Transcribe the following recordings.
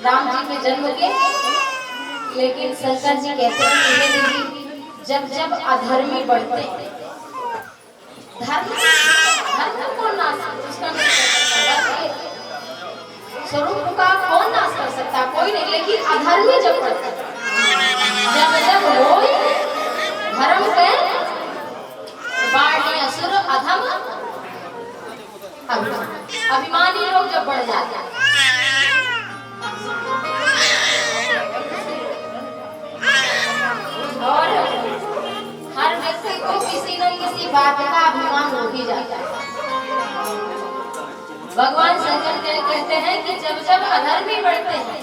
राम जी के जन्म के। लेकिन शंकर जी कहते हैं देवी जब जब अधर्मी बढ़ते हैं, धर्म धर्म को नाश उसका नहीं कर सकता, स्वरूप का कौन नाश कर सकता, कोई नहीं। लेकिन अधर्मी जब बढ़ते जब जब हो धर्म के बाढ़ असुर अधम अभिमानी लोग जब बढ़ जाते हैं, और हर व्यक्ति को किसी न किसी बात का अभिमान हो ही जाता है। भगवान शंकर कहते हैं कि जब जब अधर्मी बढ़ते हैं,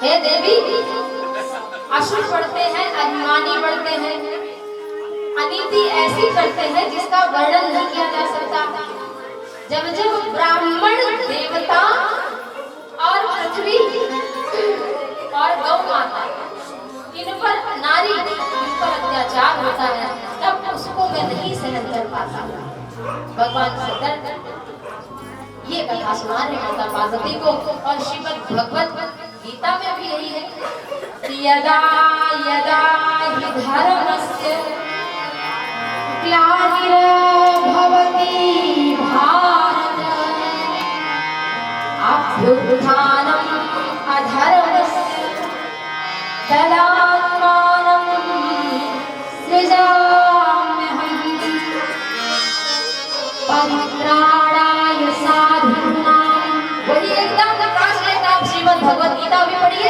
हे देवी असुर बढ़ते हैं, अभिमानी बढ़ते हैं, अनीति ऐसी करते हैं जिसका वर्णन नहीं किया जा सकता। जब जब ब्राह्मण देवता और पृथ्वी और गौ माता इन पर नारी इन पर अत्याचार होता है, तब उसको मैं नहीं सहन कर पाता। भगवान शंकर ये कथा सुना रहे माता पार्वती को, और श्रीमद् भगवत गीता में भी यही है, यदा यदा हि धर्मस्य ग्लानिर्भवति भारत अभ्युत्थानम् अधर्मस्य तदात्मानं सृजाम्यहम् परित्राणाय साधूनां। वही एकदम ट्रांसलेट आप श्रीमद् भगवत गीता भी पढ़िए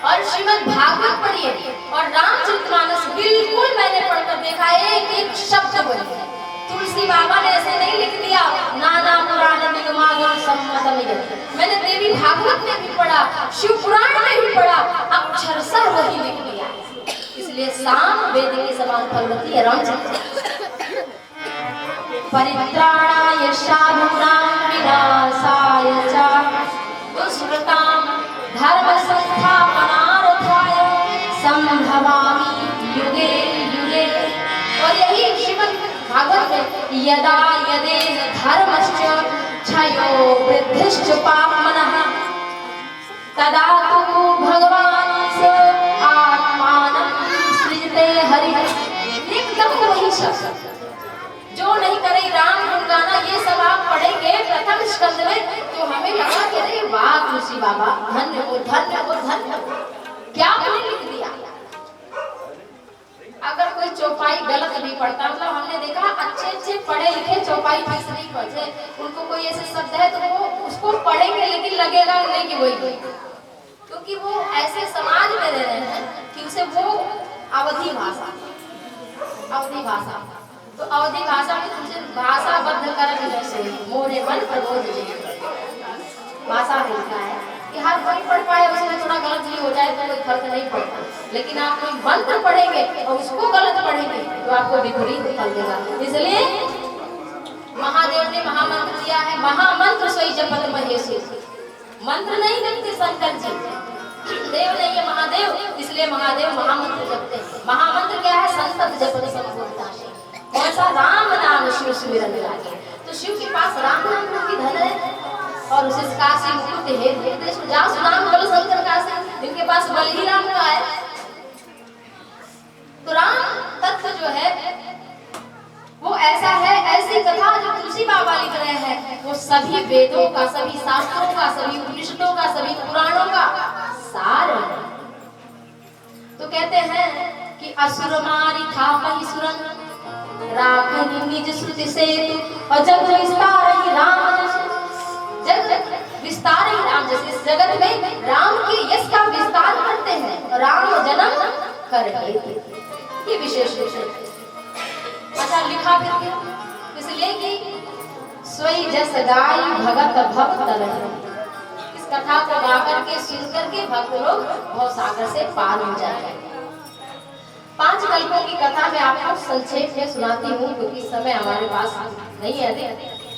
और श्रीमद् भागवत पढ़िए और रामचरितमानस बिल्कुल मैंने पढ़कर देखा, एक एक शब्द बोले। तुलसी बाबा ने ऐसे नहीं लिख दिया नाना पुराण निगमागम सम्मतम। मैंने देवी भागवत में भी पढ़ा, शिव पुराण में भी पढ़ा, अक्षरशः वही लिख दिया। इसलिए साम वेद के समान फलवती है रामचरित। परित्राणाय साधूनां विनाशाय च दुष्कृतां धर्म संस्थापनार्थाय संभवामि युगे युगे। और यही श्रीमद् भागवत में यदा यदेह धर्मश्च क्षयो वृद्धिश्च पाप्मनः तदा तु भगवान् स आत्मानं सृजते हरिः। एकदम वही शब्द जो नहीं करे राम गुणगाना, ये सब आप पढ़ेंगे प्रथम स्कंद में तो हमें लगा कि अरे वाह तुलसी बाबा धन्य हो धन्य हो धन्य हो, क्या आपने लिख दिया। अगर कोई चौपाई गलत नहीं पढ़ता, मतलब हमने देखा अच्छे अच्छे पढ़े लिखे चौपाई ठीक से नहीं पढ़ते, उनको कोई ऐसे शब्द है तो वो उसको पढ़ेंगे लेकिन लगेगा नहीं कि वही, क्योंकि वो ऐसे समाज में रह रहे हैं कि उसे वो अवधि भाषा तो अवधि भाषा में तुझे भाषाबद्ध कर जैसे मोरे मन प्रबोध भाषा लिखा है कि हर कोई पढ़ पाए, उसमें थोड़ा गलत भी हो जाए तो कोई फर्क नहीं पड़ता। लेकिन आप कोई मंत्र पढ़ेंगे और उसको गलत पढ़ेंगे तो आपको विपरीत फल देगा। इसलिए महादेव ने महामंत्र दिया है, महामंत्र सोई जपत महेश। मंत्र नहीं देते शंकर जी, देव नहीं है महादेव, इसलिए महादेव महामंत्र जपते हैं। महामंत्र क्या है? संतत जपत संपूर्णता। कौन सा? राम नाम शिव सुमिरन लागे। तो शिव के पास राम नाम की धन है और उसे काशी मुकुट है देश जा सुनाम बोलो शंकर काशी, जिनके पास बल ही राम का है। तो राम तत्व जो है वो ऐसा है, ऐसी कथा जो तुलसी बाबा लिख रहे हैं वो सभी वेदों का, सभी शास्त्रों का, सभी उपनिषदों का, सभी पुराणों का सार है। तो कहते हैं कि असुर मारी था महिसुरन राखनी निज श्रुति से, और जग विस्तार ही राम जग विस्तार ही राम। जैसे इस जगत में राम के यश का विस्तार करते हैं, राम जन्म कर ये विशेष विषय। अच्छा लिखा फिर क्यों? इसलिए कि सोई जस गाय भगत भक्त तरह। इस कथा को गा करके सुन करके भक्त लोग भवसागर से पार हो जाते हैं। 5 कल्पों की कथा मैं आपको संक्षेप में सुनाती हूँ क्योंकि समय हमारे पास नहीं है।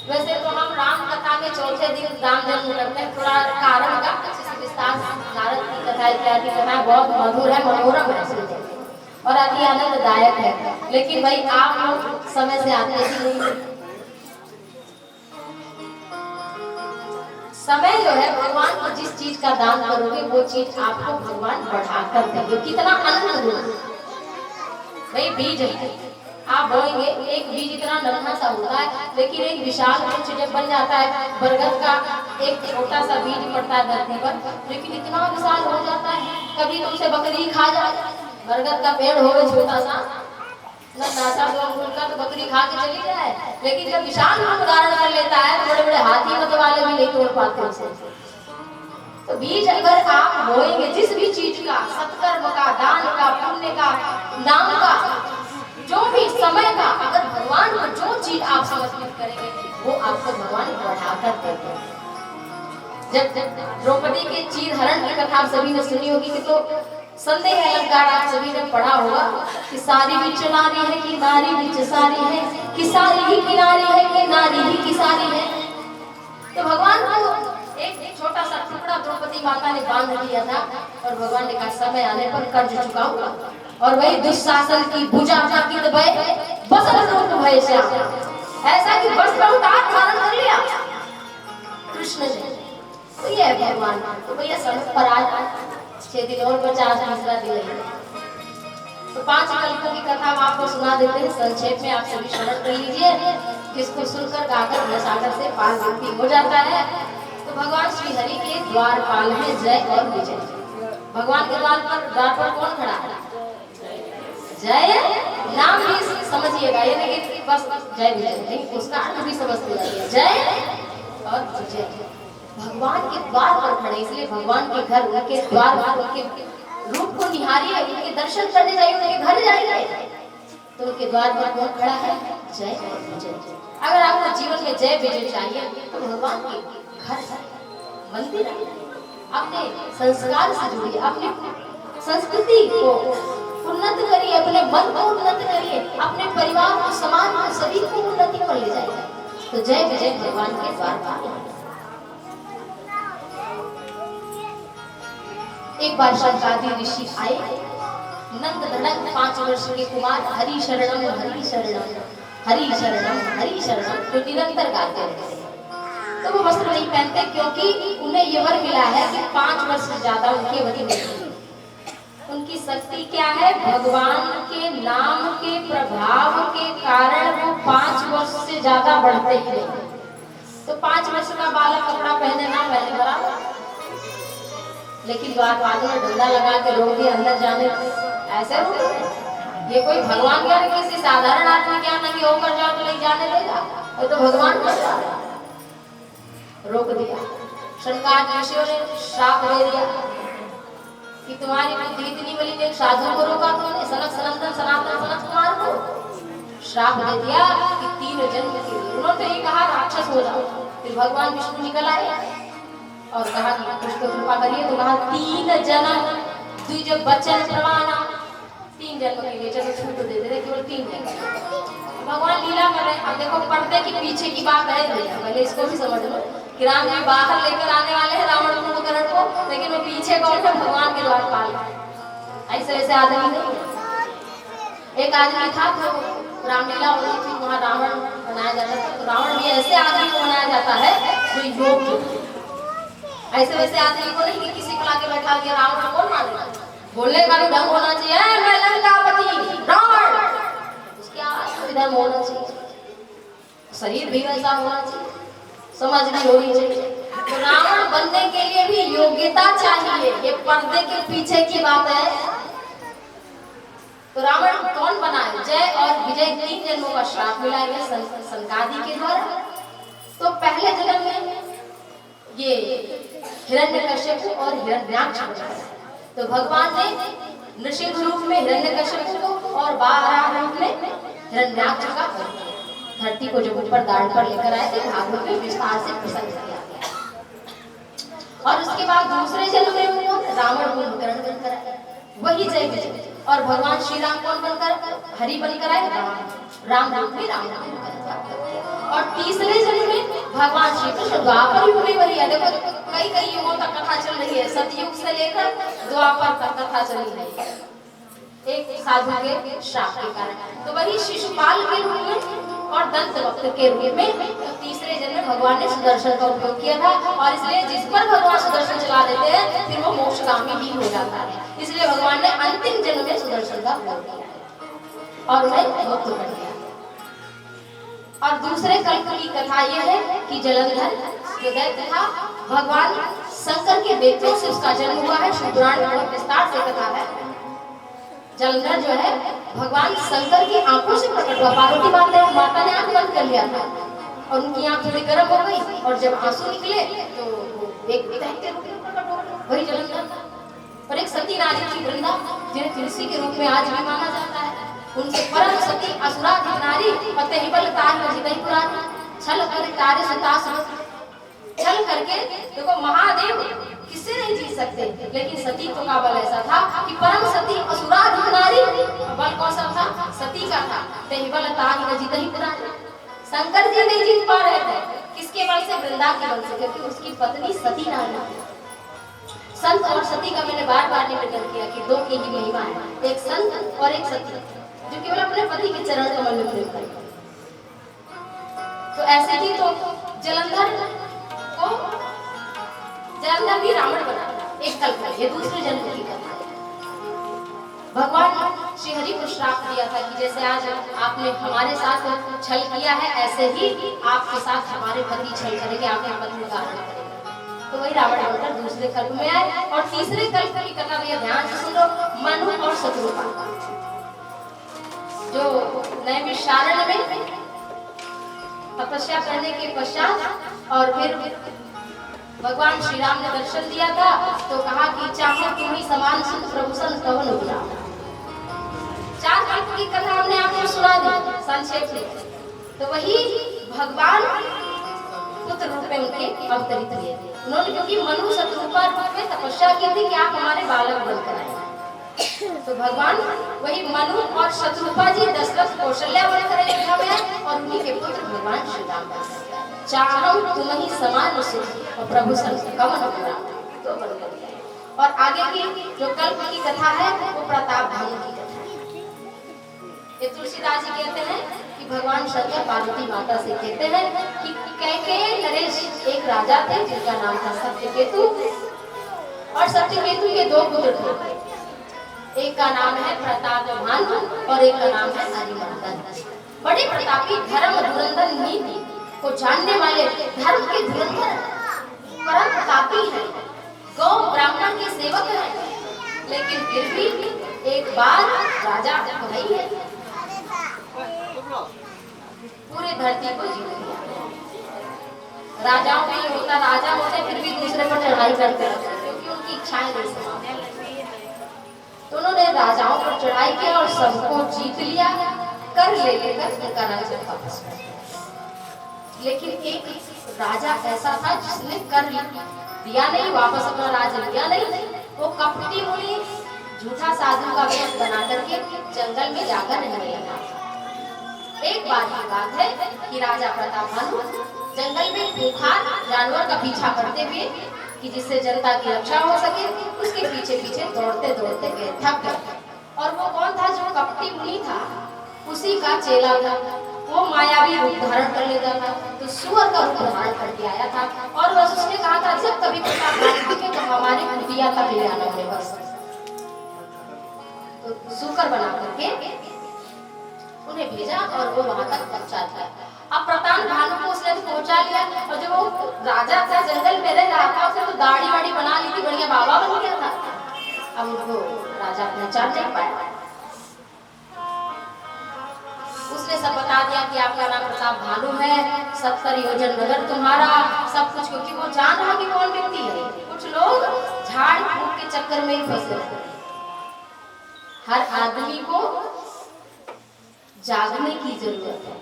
वैसे तो हम राम कथा के चौथे दिन राम जन्म करते हैं, थोड़ा कारण का अच्छे से विस्तार, नारद की कथा इत्यादि कथा बहुत मधुर है, मनोरम है और अति आनंददायक है। लेकिन भाई आप लोग समय से आते ही नहीं। समय जो है भगवान को जिस चीज का दान करोगे वो चीज आपको भगवान बढ़ाकर देंगे। कितना अनंत गुण। भाई बीज है, आप बोएंगे, एक बीज इतना नन्हा सा होता है, लेकिन एक विशाल वृक्ष जब बन जाता है, बरगद का एक छोटा सा बीज पड़ता है धरती पर, लेकिन इतना विशाल हो जाता है, कभी तुमसे बकरी खा जाए। बरगद का पेड़ हो छोटा सा नन्हा सा तो बकरी खा के चली जाए, लेकिन जब विशाल रूप धारण कर लेता है तो बड़े बड़े हाथी मत वाले भी नहीं तोड़ पाते उसे। तो बीज अगर आप बोएंगे जिस भी चीज का, सत्कर्म का, दान का, पुण्य का, नाम का, जो भी समय का, अगर भगवान को जो चीज आप समर्पित करेंगे वो आपको भगवान बढ़ाकर देते हैं। जब द्रौपदी के चीर हरण की कथा आप सभी ने सुनी होगी, कि तो संदेह अलंकार आप सभी ने पढ़ा होगा कि सारी भी नारी है कि नारी भी सारी है, कि सारी ही किनारी है कि नारी ही की सारी है। तो भगवान को एक छोटा सा टुकड़ा द्रौपदी माता ने बांध दिया था और भगवान ने कहा समय आने पर कर्ज चुकाऊंगा। और वही दुशासन की भुजा जाकित भय बसर रूप भय से ऐसा कि वस्त्र उतार धारण कर लिया कृष्ण ने। तो ये है भगवान। तो भैया समय पर आज 6 दिन और 50 दिन है। तो 5 कल्पों की कथा हम आपको सुना देते हैं संक्षेप में, आप सभी श्रवण कर लीजिए, जिसको सुनकर गाकर भवसागर से पार मुक्ति हो जाता है। तो भगवान श्री हरि के द्वारपाल में जय और विजय। भगवान के द्वार पर कौन खड़ा है? जय नाम भी समझिएगा, ये नहीं कि बस जय विजय नहीं, उसका अर्थ भी समझते जाइए, जय और विजय। भगवान के द्वार पर खड़े, इसलिए भगवान के घर, उनके द्वार पर उनके रूप को निहारिए, उनके दर्शन करने जाइए, उनके घर जाइए। तो उनके द्वार पर कौन खड़ा है? जय और विजय। अगर आपको जीवन में जय विजय चाहिए तो भगवान के घर, मंदिर, अपने संस्कार से जुड़िए, अपनी संस्कृति को उन्नत करिए, अपने मन को उन्नत करिए, अपने परिवार को, समाज को, सभी को उन्नति पर ले जाइए। तो जय विजय भगवान के द्वार पर। एक बार शंकादि ऋषि आए, नंद धड़क 5 वर्ष के कुमार, हरि शरणम हरि शरणम हरि शरणम हरि शरणम तो निरंतर गाते रहते। तो वो वस्त्र नहीं पहनते क्योंकि उन्हें ये वर मिला है कि 5 वर्ष से ज्यादा उनके वही नहीं। उनकी शक्ति क्या है? भगवान के नाम के प्रभाव के कारण वो 5 वर्ष से ज्यादा बढ़ते ही नहीं। तो 5 वर्ष का बालक कपड़ा पहने ना पहने बराबर, लेकिन बाद में डंडा लगा के रोक दिया अंदर जाने, ऐसे रोक। ये कोई भगवान क्या, किसी साधारण आदमी क्या ना कि होकर जाओ तो नहीं जाने देगा, वो तो भगवान रोक दिया। शंकर ऋषियों ने श्राप दे दिया कि तुम्हारी बुद्धि इतनी बड़ी, एक साधु को रोका तो उन्हें सनक सनंदन सनातन सनत कुमार को श्राप दे दिया कि 3 जन्म के लिए। उन्होंने तो ये कहा राक्षस हो जाओ। फिर भगवान विष्णु निकल आए और कहा कि कुछ तो कृपा करिए। तो कहा 3 जन्म द्विज बचन प्रमाणा, 3 जन्म के लिए चलो छूट दे दे, केवल 3 जन्म। भगवान लीला कर रहे हैं। अब देखो पर्दे के पीछे की बात है भैया, पहले इसको भी समझ लो कि राम जी बाहर लेकर आने वाले हैं रावण कुंभकर्ण को, लेकिन वो पीछे कौन है? भगवान के द्वारपाल। ऐसे वैसे आदमी नहीं। एक आदमी था तो रामलीला हो रही थी, वहाँ रावण बनाया जाता था। तो रावण भी ऐसे आदमी को बनाया जाता है जो योग्य, ऐसे वैसे आदमी को नहीं कि किसी को लाके बैठा दिया रावण कौन मानेगा। बोलने का भी ढंग होना चाहिए, मैं लंकापति रावण, उसकी आवाज का भी ढंग होना चाहिए, शरीर भी वैसा होना चाहिए, समझ भी होनी चाहिए। तो रावण बनने के लिए भी योग्यता चाहिए, ये पर्दे के पीछे की बात है। तो रावण कौन बना है? जय और विजय 3 जन्मों का श्राप मिला है संकादि के द्वारा। तो पहले जन्म में ये हिरण्यकश्यप और हिरण्याक्ष बनाया। तो भगवान ने नृसिंह रूप में हिरण्यकश्यप को और बारह रूप में हिरण्याक्ष का धरती को जब ऊपर दाढ़ पर लेकर आए थे, भागवत में विस्तार से प्रसंग किया गया। और उसके बाद दूसरे जन्म में उन्होंने रावण कुंभकर्ण बनकर आए, वही जय विजय। और भगवान श्री राम कौन बनकर? हरि बनकर आए, राम रूप में राम और तीसरे जन्म में भगवान श्री कृष्ण द्वापर युग में वही है। देखो कई युगों तक कथा चल रही है, सतयुग से लेकर द्वापर तक कथा चली है एक साधु के श्राप के कारण। तो वही शिशुपाल के रूप में और दंत वक्र के रूप में। तो तीसरे जन्म में भगवान ने सुदर्शन का उपयोग किया था, और इसलिए जिस पर भगवान सुदर्शन चला देते हैं फिर वो मोक्षगामी भी हो जाता है। इसलिए भगवान ने अंतिम जन्म में सुदर्शन का उपयोग किया और उन्हें मुक्त कर दिया। और दूसरे कल्प की कथा यह है कि जलंधर जो दैत्य था, भगवान शंकर के बेटों से उसका जन्म हुआ है। शिवपुराण में बड़ी विस्तार से कथा है। जलंधर जो है भगवान शंकर की आंखों से प्रकट हुआ। पार्वती माता ने आंख बंद कर लिया था और उनकी आंख थोड़ी गर्म हो गई, और जब आंसू निकले तो एक दैत्य रूप में प्रकट हो गए, वही जलंधर था। और एक सती नारी थी वृंदा, जिन्हें तुलसी के रूप में आज भी माना जाता है। उनसे परम सती असुराधिक नारी फतेह बल ताहि जितहि पुरानी, छल कर तारे सुतास, छल करके देखो महादेव किससे नहीं जीत सकते, लेकिन सती तो का बल ऐसा था कि परम सती असुराधिक नारी, बल कौन सा था? सती का था। तेहि बल ताहि जितहि पुरानी, शंकर जी नहीं जीत पा रहे थे, किसके बल से? वृंदा के बल से, क्योंकि उसकी पत्नी सती नारी थी। संत और सती का मैंने बार बार निवेदन किया कि दो की ही महिमा है, एक संत और एक सती, जो केवल अपने पति के चरण कमल में प्रेम करें। तो ऐसे ही तो जलंधर भी रावण बना, एक कल्प है, ये दूसरे जन्म की कथा है। भगवान श्री हरि को श्राप दिया था कि जैसे आज आपने हमारे साथ छल किया है, ऐसे ही आपके साथ हमारे पति छल करेंगे, आपके पत्नी का हरण करेंगे। तो वही रावण बनकर दूसरे कल्प में आए। और तीसरे कल्प की कथा में ध्यान से सुन लो। मनु और शत्रुपा जो नैमिषारण्य में तपस्या करने के पश्चात और फिर भगवान श्री राम ने दर्शन दिया था, तो कहा कि चाहो तुम ही समान सुख प्रभुसन कवन उगला। चार कल्प की कथा हमने आपको सुना दी संक्षेप में। तो वही भगवान पुत्र रूप में उनके अवतरित हुए। उन्होंने क्योंकि मनु शत्रुपा रूप में तपस्या की थी कि आप हमारे बालक बनकर आए, तो भगवान वही मनु और शत्रुपा जी दशरथ कौशल्या बनकर अयोध्या में आए, और उन्हीं के पुत्र भगवान श्री राम बने। चाहूं तुम ही समान सुख और प्रभु संग कवन उगला, तो बन गया। और आगे की जो कल्प की कथा है वो प्रताप भानु की कथा है। ये तुलसीदास जी कहते हैं कि भगवान शंकर पार्वती माता से कहते हैं कि कैकेयी नरेश एक राजा थे जिनका नाम था सत्यकेतु, और सत्यकेतु के दो पुत्र थे, एक का नाम है प्रताप भानु और एक का नाम है हरिमर्दन। बड़े प्रतापी, धर्म धुरंधर नीति को जानने वाले, धर्म के धुरंधर, परम प्रतापी हैं, गौ ब्राह्मण के सेवक हैं, लेकिन फिर भी एक बार राजा वही है, पूरे धरती को जीत लिया। राजाओं में ये होता, राजा होते फिर भी दूसरे पर चढ़ाई करते रहते, क्योंकि उनकी इच्छाएं नहीं समाप्त। तो उन्होंने राजाओं पर चढ़ाई किया और सबको जीत लिया, कर लेकर उनका राज्य वापस कर दिया। लेकिन एक राजा ऐसा था जिसने कर दिया नहीं, वापस अपना राज्य लिया नहीं। वो कपटी मुनि झूठा साधु का वेश बना करके जंगल में जाकर रहने लगा। एक बार की बात है कि राजा प्रताप भानु जंगल में खूंखार जानवर का पीछा करते हुए कि जिससे जनता की रक्षा हो सके, उसके पीछे पीछे दौड़ते दौड़ते गए, थक गए। और वो कौन था? जो कपटी मुनि था, उसी का चेला था। वो मायावी रूप धारण कर लेता था, तो सुअर का रूप धारण करके आया था। और बस उसने कहा था जब कभी प्रताप भानु के तो हमारी कुटिया तक ले आना है बस। तो सुकर बना करके उन्हें भेजा और वो वहां तक पहुंचा था। अब प्रताप भानु को उसने पहुंचा लिया, और जो वो राजा था जंगल में रह रहा था, उसने तो दाढ़ी वाड़ी बना ली थी, बढ़िया बाबा बन गया था। अब उनको राजा पहचान नहीं पाया। उसने सब बता दिया कि आपका नाम प्रताप भानु है, 70 योजन नगर तुम्हारा, सब कुछ, क्योंकि वो जान रहा कि कौन व्यक्ति है। कुछ लोग झाड़ फूक के चक्कर में ही फंस गए। हर आदमी को जागने की जरूरत है।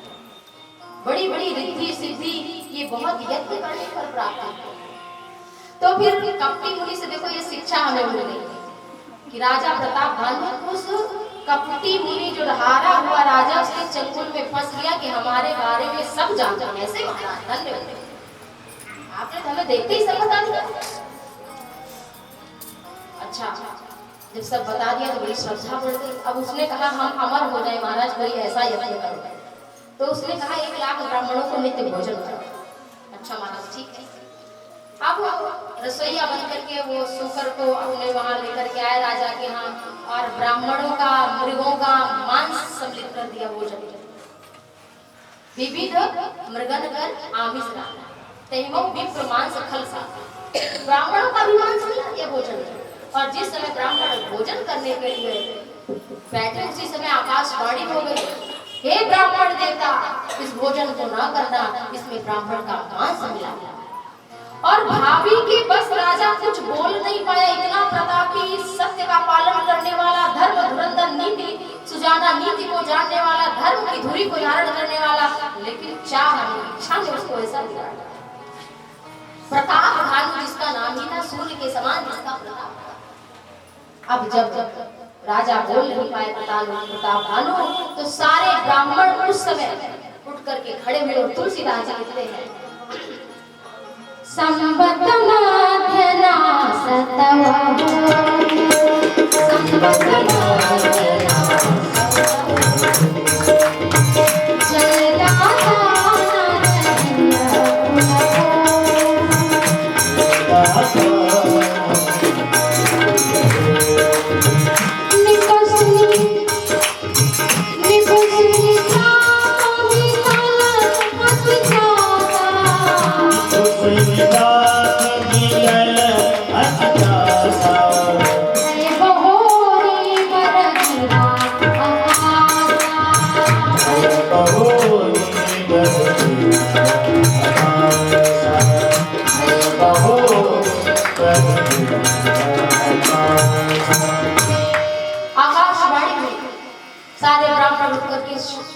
बड़ी बड़ी रिद्धि सिद्धि ये बहुत यत्न करने पर प्राप्त है। तो फिर कपटी मुनि से देखो ये शिक्षा हमें मिल गई कि राजा प्रताप भानु उस कपटी मुनि जो हारा हुआ राजा उसके चंगुल में फंस गया कि हमारे बारे में सब जानते हैं। ऐसे महाराज धन्यवाद, आपने हमें देखते ही सब बता दिया। अच्छा, जब सब बता दिया तो बड़ी श्रद्धा बढ़ गई। अब उसने कहा हम अमर हो जाए महाराज, कोई ऐसा यत्न करो। तो उसने कहा 1 लाख ब्राह्मणों को नित्य भोजन करो। अच्छा महाराज ठीक है। अब रसोईया बन करके वो सूकर को अपने वहां लेकर के आए राजा के यहाँ, और ब्राह्मणों का मृगों का मांस सम्मिलित कर दिया भोजन। विविध मृगन कर आमिष राजा तेमो विप्र मांस खलसा, ब्राह्मणों का भी मांस मिला ये भोजन। और जिस समय ब्राह्मण भोजन करने के लिए बैठे उसी समय आकाशवाणी हो गई, हे ब्राह्मण देवता इस भोजन को न करना, इसमें ब्राह्मण का मांस मिला। और भाभी के बस राजा कुछ बोल नहीं पाया, इतना प्रतापी, सत्य का पालन करने वाला, धर्म धुरंधर, नीति सुजाना, नीति को जानने वाला, धर्म की धुरी को धारण करने वाला, लेकिन इच्छा ने उसको ऐसा बिगाड़ा। प्रताप भानु जिसका नाम ही था, सूर्य के समान जिसका प्रताप था। अब जब राजा बोल नहीं पाए प्रताप भानु, तो सारे ब्राह्मण उस समय उठ करके खड़े हुए और तुलसीदास जी लिखते हैं, संबत माध्यना सतवा संबत माध्यना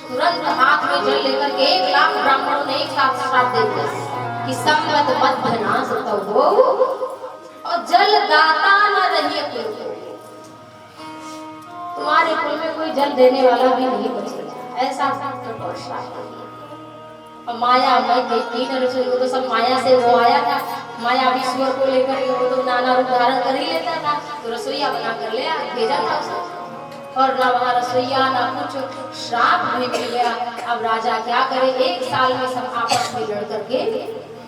तुरंत हाथ में जल लेकर के 1 लाख ब्राह्मणों ने एक साथ श्राप दे दिया कि संबत मध्य नाश हो और जल दाता न रहिए कुल, तुम्हारे कुल में कोई जल देने वाला भी नहीं बचेगा, ऐसा कठोर श्राप। और माया में तीन रसोई वो तो सब माया से वो आया था, माया विश्वर को लेकर वो तो नाना रूप धारण कर ही लेता था, तो रसोईया बना कर ले भेजा था उसे, और ना वहाँ रसोईया ना कुछ, श्राप भी मिल गया। अब राजा क्या करे, 1 साल में सब आपस में लड़ करके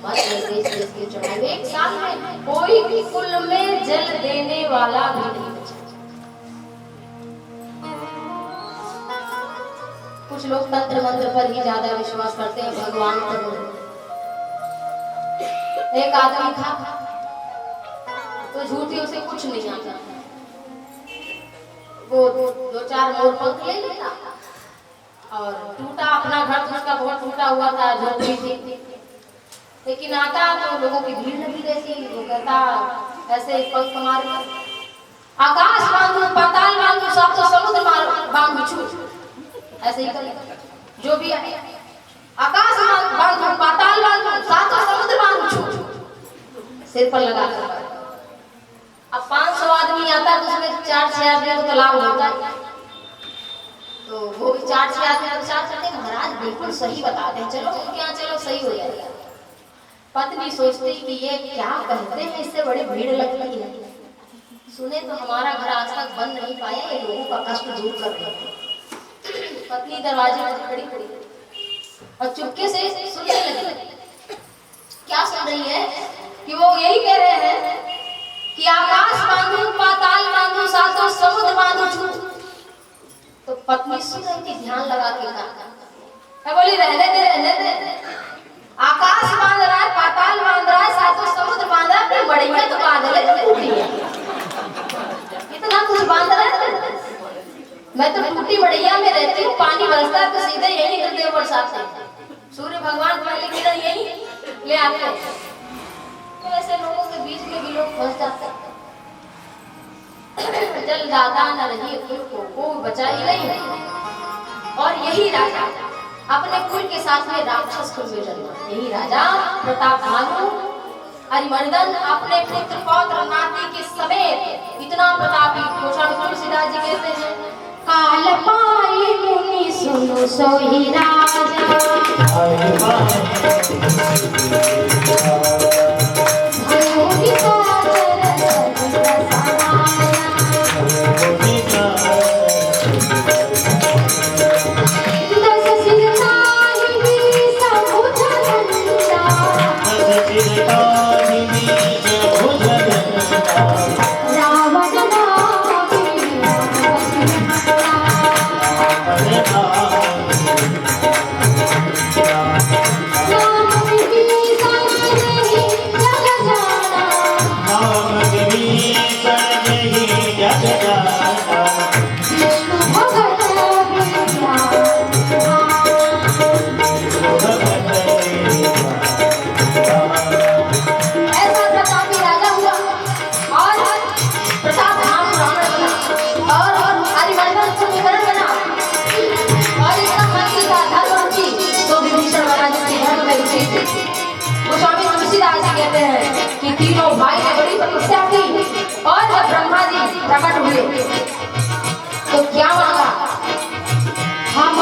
मर गए देश के चढ़ाई। 1 साल में कोई भी कुल में जल देने वाला भी नहीं बचा। कुछ लोग तंत्र मंत्र पर ही ज्यादा विश्वास करते हैं, भगवान पर। एक आदमी था तो झूठी उसे कुछ नहीं आता, वो 2-4 मोर पंख ले लेता और टूटा अपना घर, उसका बहुत टूटा हुआ था, झोपड़ी थी, लेकिन आता तो लोगों की भीड़ लगी रहती, वो कहता ऐसे पंख मार, आकाश बांधू पाताल बांधू सातों समुद्र बांधू छू, ऐसे ही करे जो भी है, आकाश बांधू पाताल बांधू सातों समुद्र बांधू छू, सिर पर लगा कर। अब 500 आदमी आता तो उसमें 4-6 आदमी को लाभ होता है, तो वो भी 4-6 आदमी विचार करते महाराज बिल्कुल सही बताते हैं, चलो उनके यहाँ चलो सही हो जाएगा। पत्नी सोचती कि ये क्या कहते हैं, इससे बड़ी भीड़ लगती है, सुने तो हमारा घर आज तक बन नहीं पाया, ये लोगों का कष्ट दूर कर दे। पत्नी दरवाजे पर खड़ी और चुपके से सुनने लगी। क्या सुन रही है कि वो यही कह रहे हैं कि आकाश बांधू पाताल बांधू सातों समुद्र बांधू छू। तो पत्नी सुन रही थी, ध्यान लगा के कहा, बोली रहने दे, आकाश बांध रहा है, पाताल बांध रहा है, सातों समुद्र बांध रहा है, बढ़िया तो बांध ले, टूटी है, इतना कुछ बांध रहा है, मैं तो टूटी बढ़िया में रहती हूँ, पानी बरसता है तो सीधे यही निकलते हैं बरसात से, सूर्य भगवान पहले किधर यही ले आते हैं। तो ऐसे लोगों के बीच में भी लोग फंस जाते हैं। जल दाता न रही कुल को बचा ही नहीं, और यही राजा अपने कुल के साथ में राक्षस कुल में जन्मा। यही राजा प्रताप भानु अरिमर्दन अपने पुत्र पौत्र नाती के समेत इतना प्रतापी, भूषण तुलसीदास जी कहते हैं, काल पाई मुनि सुनो सोई राजा, दस सिर कहते हैं कि तीनों भाई ने बड़ी तपस्या की और जब ब्रह्मा जी प्रकट हुए तो क्या मांगा? हम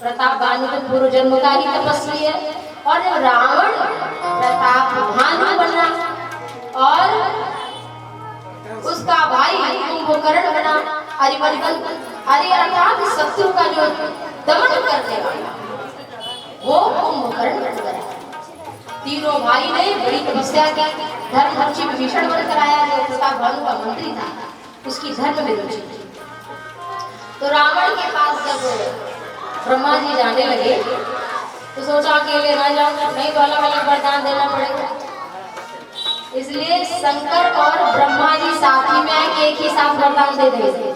प्रताप भानु तो पूर्व जन्म का ही तपस्वी है और जब रावण प्रताप भानु बना और उसका भाई कुंभकर्ण बना, अरे अर्थात शत्रु का जो दमन करने वाला वो कुंभकर्ण बन गया। तीनों भाई ने बड़ी तपस्या की, धर्मधर्षी विभीषण बन कराया जो प्रताप भानु का मंत्री था, उसकी धर्म में रुचि थी। तो रावण के पास जब ब्रह्मा जी जाने लगे तो सोचा अकेले ना जाऊं, नहीं तो अलग अलग वरदान देना पड़ेगा। इसलिए शंकर और ब्रह्मा जी साथ ही में एक ही साथ वरदान दे देंगे।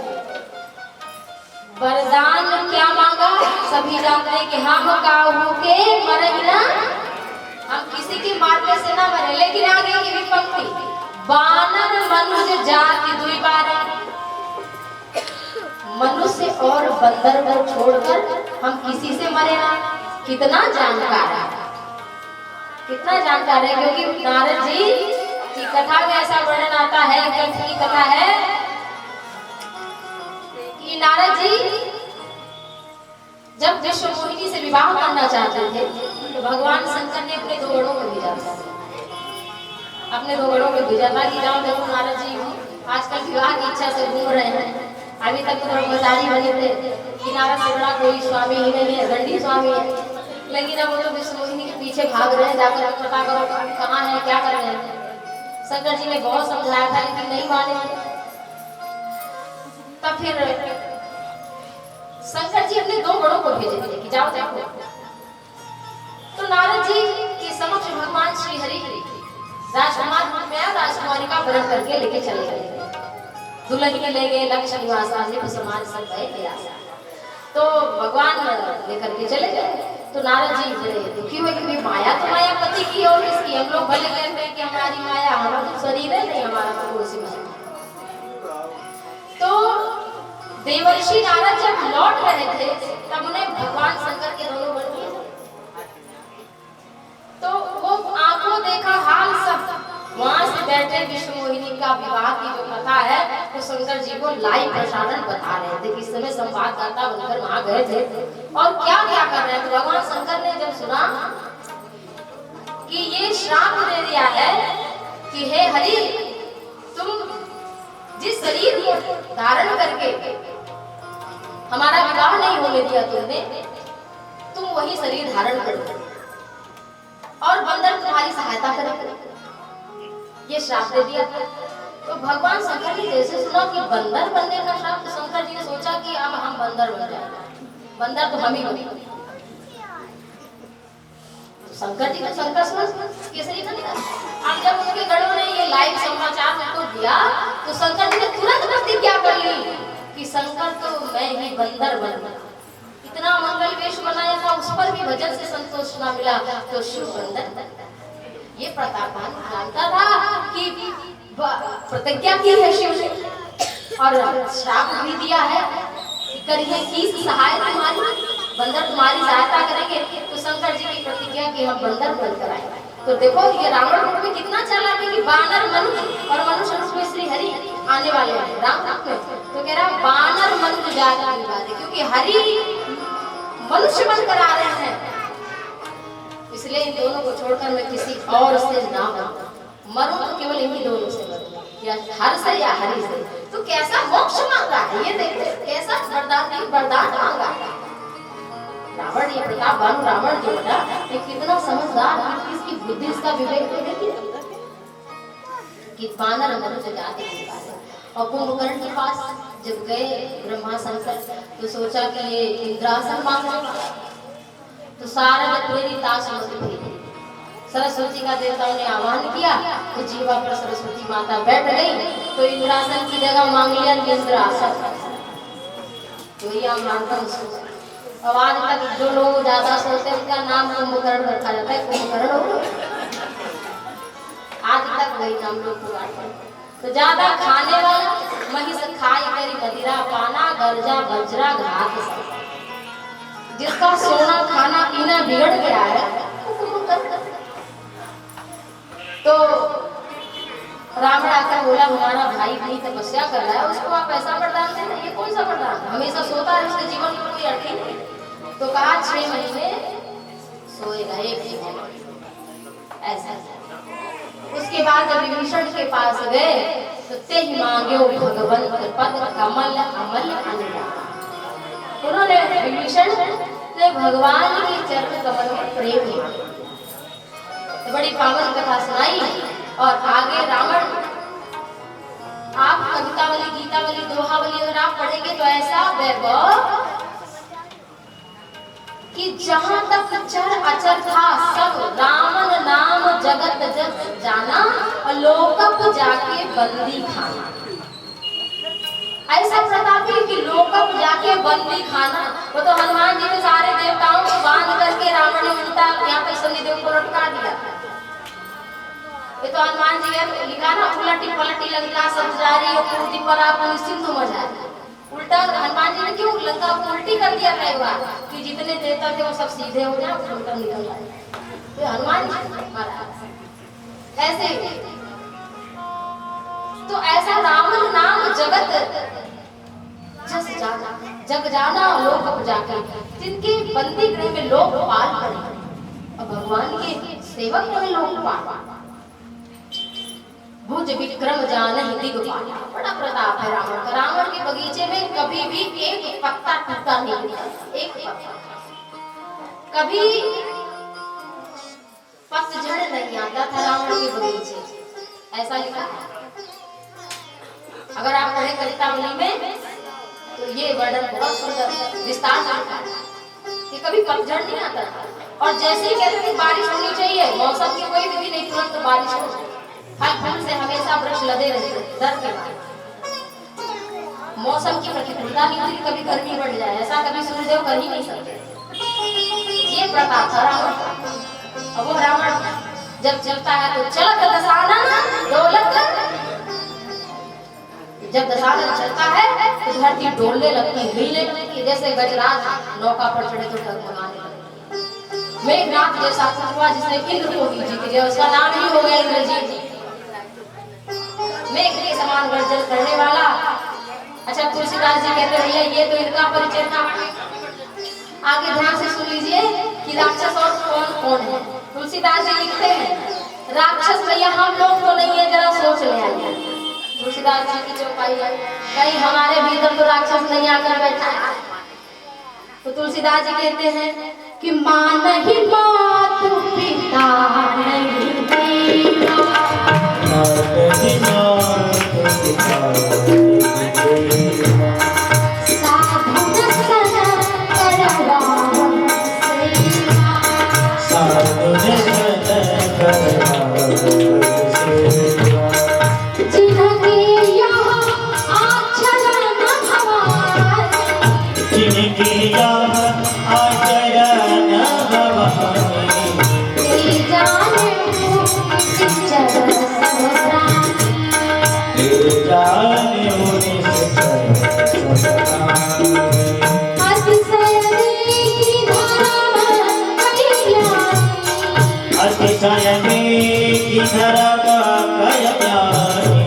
वरदान क्या मांगा? सभी जानते हैं कि हम काहू के मरे बिना, हम किसी के मारने से ना मरे। लेकिन आगे की भी पंक्ति, वानर मनुष्य जाति दुई बार, मनुष्य और बंदर को छोड़कर हम किसी से मरे ना। कितना जानकार है, कितना जानकार है। क्योंकि नारद जी की कथा में ऐसा वर्णन आता है, कंठ की कथा है कि नारद जी जब विश्व मोहिनी से विवाह करना चाहते थे तो भगवान शंकर ने अपने 2 गणों को भेजा था। अपने 2 गणों को भेजा था कि जाओ देखो नारद जी आजकल विवाह की इच्छा से घूम रहे हैं। अभी तक तो ब्रह्मचारी बने थे कि नारद से बड़ा कोई स्वामी ही नहीं है, दंडी स्वामी है। लेकिन अब वो तो विश्व मोहिनी के पीछे भाग रहे हैं, जाकर पता करो कहाँ है, क्या कर रहे हैं। शंकर जी ने बहुत समझाया था लेकिन नहीं माने। तब फिर शंकर जी अपने 2 गणों को भेजे थे कि जाओ जाओ। तो नारद जी के समक्ष भगवान श्री हरि राजकुमार में राजकुमारी का वरण करके लेके चले गए। दुल्हन के ले गए, लक्ष्य निवास समाज सब गए। तो भगवान लेकर के चले गए। तो नारद जी बड़े दुखी हुए कि माया तो माया पति की और इसकी, हम लोग भले कहते हैं कि हमारी माया, हमारा तो शरीर है, नहीं हमारा तो कोई माया। तो देवर्षि नारद जब लौट रहे थे तब उन्हें भगवान शंकर के दोनों बन गए। तो वो आंखों देखा हाल सब वहां से बैठे विष्णु मोहिनी का विवाह की जो कथा है तो शंकर जी को लाइव प्रसारण बता रहे थे कि इस समय संवाददाता बनकर वहां गए थे और क्या क्या कर रहे थे। भगवान शंकर ने जब सुना कि ये श्राप दे दिया है कि हे हरि, तुम जिस शरीर को धारण करके हमारा विवाह नहीं होने दिया तुमने, तुम वही शरीर धारण करो और बंदर तुम्हारी सहायता करेगा, ये श्राप दे दिया। तो भगवान शंकर ने जैसे सुना कि बंदर बनने का श्राप, तो शंकर जी ने सोचा कि अब हम बंदर बन जाएंगे, बंदर तो हम ही बने। तो शंकर जी ने शंकर केसरी का निकाला। अब जब उनके गणों ने ये लाइव समाचार उनको दिया तो शंकर जी ने तुरंत प्रतिज्ञा कर ली कि शंकर तो मैं ही बंदर बनूंगा। इतना मंगल वेश बनाया था, उस पर भी भजन से संतोष न मिला तो शिव बंदर। ये प्रतापवान जानता था कि प्रतिज्ञा की है शिव ने और श्राप भी दिया है कि करिए किस सहाय तुम्हारी, बंदर तुम्हारी सहायता करेंगे। तो शंकर जी की प्रतिज्ञा कि हम बंदर बनकर आए। तो देखो ये रावण रूप में कितना चला कि बानर मनुष्य और मनुष्य रूप में श्री हरि आने वाले हैं राम रूप में। तो कह रहा बानर मनुष्य जाति की बात है, क्योंकि हरि मनुष्य बनकर आ रहे हैं, इसलिए इन दोनों को छोड़कर मैं किसी और से ना मरूं तो केवल इन्हीं दोनों से मरूं, या हर से या हरि से। तो कैसा मोक्ष मांगा है ये देखो, कैसा वरदान मांगा है रावण। ये प्रतापवान रावण जो था ये कितना समझदार, इसकी बुद्धि, इसका विवेक तो देखिए कि बानर मनुष्य जाति की बात है। और कुंभकर्ण के पास जब गए ब्रह्मा शंकर तो सोचा कि ये इंद्रासन मांगेगा, तो सारा सरस्वती का देवताओं ने आह्वान किया तो जीवा पर सरस्वती माता बैठ गई। तो इंद्रासन की जगह मांग लिया इंद्रासन। तो ये हम मानता हूँ अब आज तक जो लोग ज्यादा सोचते हैं उनका नाम कुंभकर्ण रखा जाता है, कुंभकर्ण आज तक वही नाम लोग पुकारते हैं। तो ज्यादा खाने वाला महिष खाई करी मदिरा पाना गर्जा वज्रा घात, जिसका सोना खाना पीना बिगड़ गया है। तो रावण आकर बोला हमारा भाई इतनी तपस्या कर रहा है, उसको आप ऐसा वरदान देना, ये कौन सा वरदान, हमेशा सोता है, उसके जीवन में कोई अर्थ ही नहीं। तो कहा 6 महीने सोएगा एक ऐसा। उसके बाद जब विभीषण के पास गए तो ते ही मांगे भगवान पद कमल अमल अनुराग। उन्होंने विभीषण ने भगवान के चरण कमल में प्रेम मांगा। तो बड़ी पावन कथा सुनाई। और आगे रावण, आप कवितावली गीतावली दोहावली अगर आप पढ़ेंगे तो ऐसा वैभव कि जहां तक चर अचर था सब रावण नाम जगत जग जाना और लोकप जाके बंदी खाना। ऐसा प्रतापी कि लोकप जाके बंदी खाना। वो तो हनुमान जी ने सारे देवताओं को बांध करके रावण ने उल्टा यहाँ पे शनिदेव को लटका दिया। ये तो हनुमान जी ने लिखा ना उलटी पलटी लंका सब जारी और पूर्ति पर आप सिंधु मजा। उल्टा हनुमान जी ने क्यों लंका को उल्टी कर दिया था एक बार कि जितने देवता थे वो सब सीधे हो जाए, उल्टा निकल जाए। तो हनुमान जी महाराज ऐसे। तो ऐसा रावण नाम जगत जस जाना जग जाना लोक जाके, जिनके बंदी गृह में लोक पाल बने और भगवान के सेवक बने लोक पाल। भुज विक्रम जानहि दिगपाल। बड़ा प्रताप है रावण का। रावण के बगीचे में कभी भी एक पत्ता टूटा नहीं, एक पत्ता कभी पतझड़ नहीं आता था रावण के बगीचे, ऐसा लिखा है। अगर आप पढ़े कवितावली में तो ये वर्णन बहुत सुंदर विस्तार से लिखा है कि कभी पतझड़ नहीं आता था। और जैसे ही कहते थे बारिश होनी चाहिए, मौसम की कोई विधि नहीं, तुरंत बारिश हो जाए। फल फूल से हमेशा वृक्ष लदे रहते दर के बाद। मौसम की प्रतिकूलता नहीं थी, कभी गर्मी बढ़ जाए, ऐसा कभी सूर्यदेव कर ही नहीं सकते। ये प्रताप था रावण का। अब वो रावण जब चलता है तो चलत दशानन डोलत, जब दशानन चलता है तो धरती डोलने लगती, हिलने लगती, जैसे गजराज नौका पर चढ़े तो डगमगाने लगते। मेघनाथ जैसा पुत्र जिसने इंद्र को भी जीत लिया, उसका नाम ही हो गया इंद्रजीत। मेघ के समान गर्जन करने वाला। अच्छा, तुलसीदास जी कहते भैया ये तो इनका परिचय था। आगे ध्यान से सुन लीजिए कि राक्षस और कौन कौन है। तुलसीदास जी लिखते हैं राक्षस भैया हम लोग तो नहीं है, जरा सोच ले आइए। तुलसीदास जी की चौपाई है, कहीं हमारे भीतर तो राक्षस नहीं आकर बैठा है। तो तुलसीदास जी कहते हैं कि मां नहीं मात पिता नहीं देवा, साधु दर्शन करवा सेवा, साधु दर्शन करवा सेवा, जिनके यहाँ आचरण भवानी, जिनके यहाँ आचरण भवानी, ते जाने निश्चर सबरानी, ते जाने निश्चर सबरानी, अतिशय की धर्म कल्याणी, अतिशय की धर्म कल्याणी,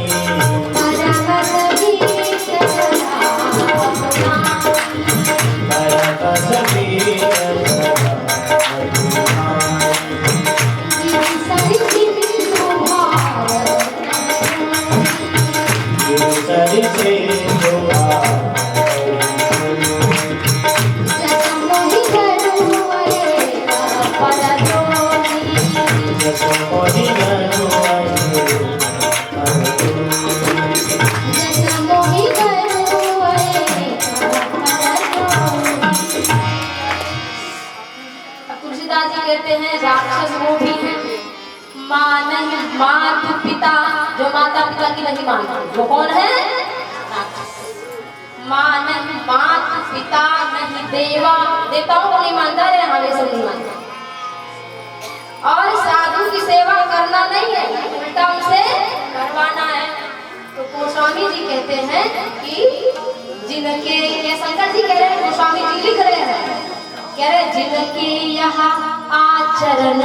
कहते हैं राक्षस वो भी है मां नहीं मात पिता, जो माता पिता की नहीं मानता वो कौन है? मां नहीं मात पिता नहीं देवा, देवताओं को नहीं मानता है, हमें सब नहीं मानता। और साधु की सेवा करना नहीं है, उल्टा उसे करवाना है। तो गोस्वामी जी कहते हैं कि जिनके, ये शंकर जी कह रहे हैं, गोस्वामी जी लिख रहे हैं, कह रहे जिनके यहाँ आचरण